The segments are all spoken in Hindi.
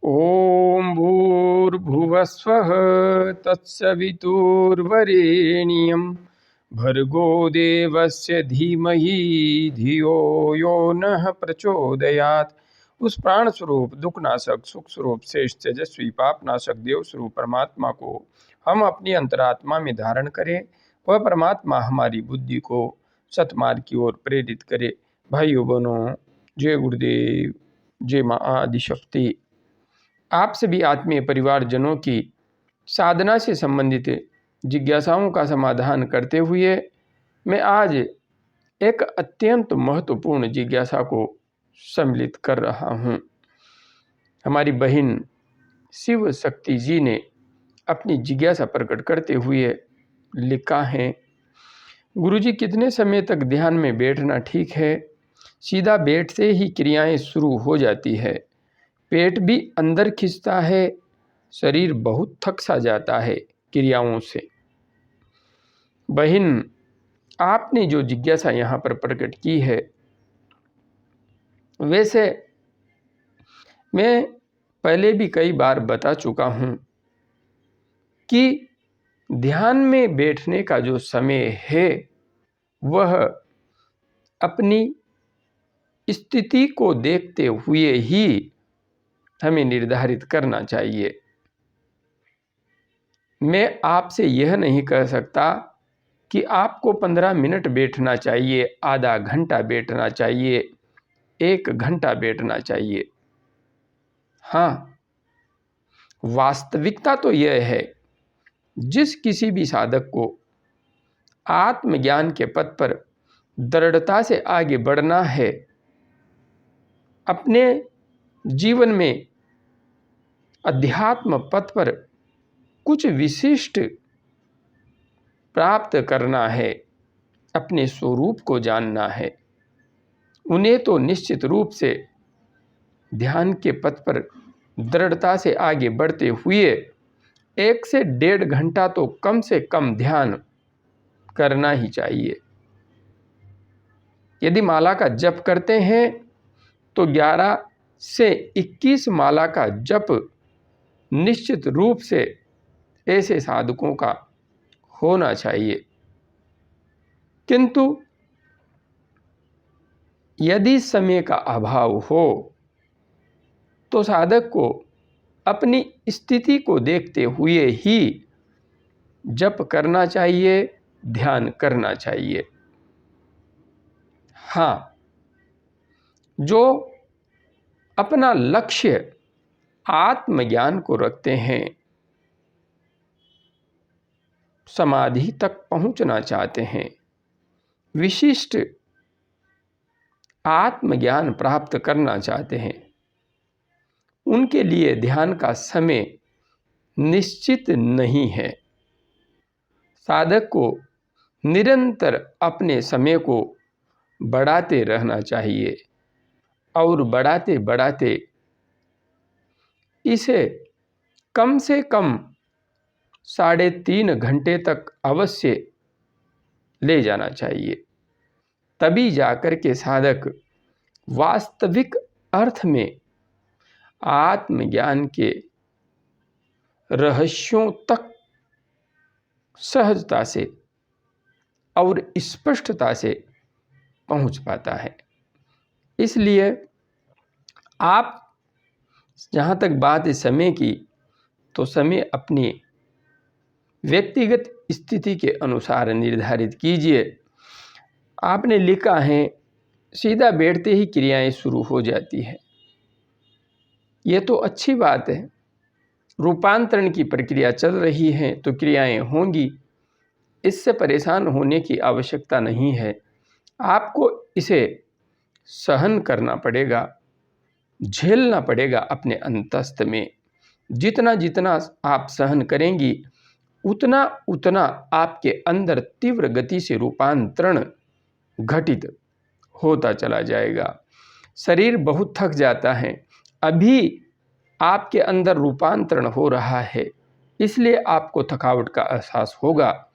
ॐ भूर्भुवस्वः तत्सवितुर्वरेण्यं भर्गो देवस्य धीमहि धियो यो नः प्रचोदयात्। उस प्राण स्वरूप दुखनाशक सुख स्वरूप श्रेष्ठ तेजस्वी पापनाशक देव स्वरूप परमात्मा को हम अपनी अंतरात्मा में धारण करें। वह परमात्मा हमारी बुद्धि को सतमार्ग की ओर प्रेरित करे। भाइयों बहनों, जय गुरुदेव, जय माँ आदिशक्ति। आप सभी आत्मीय परिवारजनों की साधना से संबंधित जिज्ञासाओं का समाधान करते हुए मैं आज एक अत्यंत महत्वपूर्ण जिज्ञासा को सम्मिलित कर रहा हूँ। हमारी बहन शिव शक्ति जी ने अपनी जिज्ञासा प्रकट करते हुए लिखा है, गुरुजी कितने समय तक ध्यान में बैठना ठीक है? सीधा बैठते ही क्रियाएं शुरू हो जाती है, पेट भी अंदर खिंचता है, शरीर बहुत थक सा जाता है क्रियाओं से। बहन, आपने जो जिज्ञासा यहाँ पर प्रकट की है, वैसे मैं पहले भी कई बार बता चुका हूँ कि ध्यान में बैठने का जो समय है वह अपनी स्थिति को देखते हुए ही हमें निर्धारित करना चाहिए। मैं आपसे यह नहीं कह सकता कि आपको 15 मिनट बैठना चाहिए, आधा घंटा बैठना चाहिए, 1 घंटा बैठना चाहिए। हाँ, वास्तविकता तो यह है, जिस किसी भी साधक को आत्मज्ञान के पथ पर दृढ़ता से आगे बढ़ना है, अपने जीवन में अध्यात्म पथ पर कुछ विशिष्ट प्राप्त करना है, अपने स्वरूप को जानना है, उन्हें तो निश्चित रूप से ध्यान के पथ पर दृढ़ता से आगे बढ़ते हुए 1 से 1.5 घंटा तो कम से कम ध्यान करना ही चाहिए। यदि माला का जप करते हैं तो 11 से 21 माला का जप निश्चित रूप से ऐसे साधकों का होना चाहिए। किंतु यदि समय का अभाव हो तो साधक को अपनी स्थिति को देखते हुए ही जप करना चाहिए, ध्यान करना चाहिए। हाँ, जो अपना लक्ष्य आत्मज्ञान को रखते हैं, समाधि तक पहुंचना चाहते हैं, विशिष्ट आत्मज्ञान प्राप्त करना चाहते हैं, उनके लिए ध्यान का समय निश्चित नहीं है। साधक को निरंतर अपने समय को बढ़ाते रहना चाहिए और बढ़ाते बढ़ाते इसे कम से कम 3.5 घंटे तक अवश्य ले जाना चाहिए। तभी जाकर के साधक वास्तविक अर्थ में आत्मज्ञान के रहस्यों तक सहजता से और स्पष्टता से पहुंच पाता है। इसलिए आप जहाँ तक बात है समय की, तो समय अपनी व्यक्तिगत स्थिति के अनुसार निर्धारित कीजिए। आपने लिखा है सीधा बैठते ही क्रियाएं शुरू हो जाती है। ये तो अच्छी बात है, रूपांतरण की प्रक्रिया चल रही है तो क्रियाएं होंगी, इससे परेशान होने की आवश्यकता नहीं है। आपको इसे सहन करना पड़ेगा, झेलना पड़ेगा अपने अंतस्थ में। जितना जितना आप सहन करेंगी उतना उतना आपके अंदर तीव्र गति से रूपांतरण घटित होता चला जाएगा। शरीर बहुत थक जाता है, अभी आपके अंदर रूपांतरण हो रहा है, इसलिए आपको थकावट का एहसास होगा।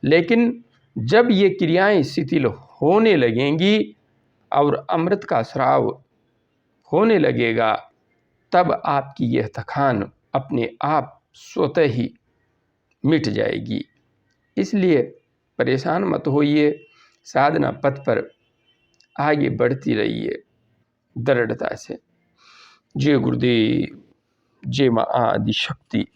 लेकिन जब ये क्रियाएं शिथिल होने लगेंगी और अमृत का स्राव होने लगेगा, तब आपकी यह थकान अपने आप स्वतः ही मिट जाएगी। इसलिए परेशान मत होइए, साधना पथ पर आगे बढ़ती रहिए दृढ़ता से। जय गुरुदेव, जय माँ आदि शक्ति।